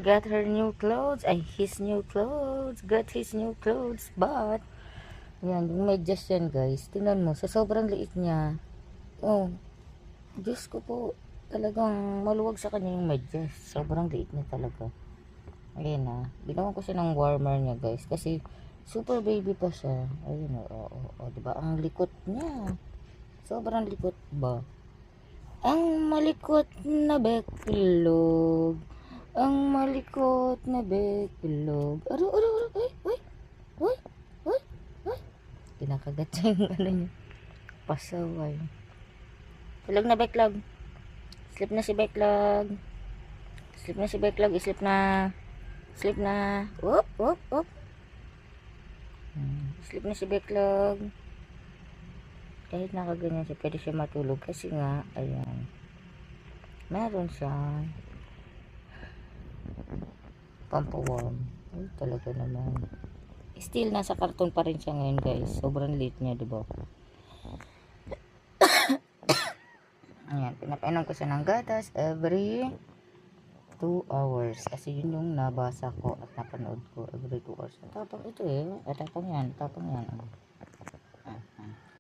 got her new clothes. Ay, his new clothes. Got his new clothes. But, yan, yung medyas yan, guys. Tingnan mo, sa sobrang liit niya. Oh, Diyos ko po. Talagang maluwag sa kanya yung medyas. Sobrang liit niya talaga. Ayan na. Ginawan ko siya ng warmer niya, guys. Kasi, super baby pa siya. Ayun, diba? Ang likot niya. Sobrang likot ba? Ang malikot na beklog. Ang malikot na beklog. Aro. Ay. Kinakagat siya yung ano niya. Pasaway. Tulog na beklog. Sleep na si beklog. Sleep na si beklog. Sleep na. Sleep na. Up. Sleep na si beklog. Kahit nakaganyan siya, pwede siya matulog. Kasi nga, ayan. Meron siya pampawarm. Ay, talaga naman. Still, nasa karton pa rin siya ngayon, guys. Sobrang liit niya, diba? Ayan, pinapainom ko siya ng gatas every 2 hours. Kasi yun yung nabasa ko at napanood ko every 2 hours. Tapang ito eh. Tapang yan.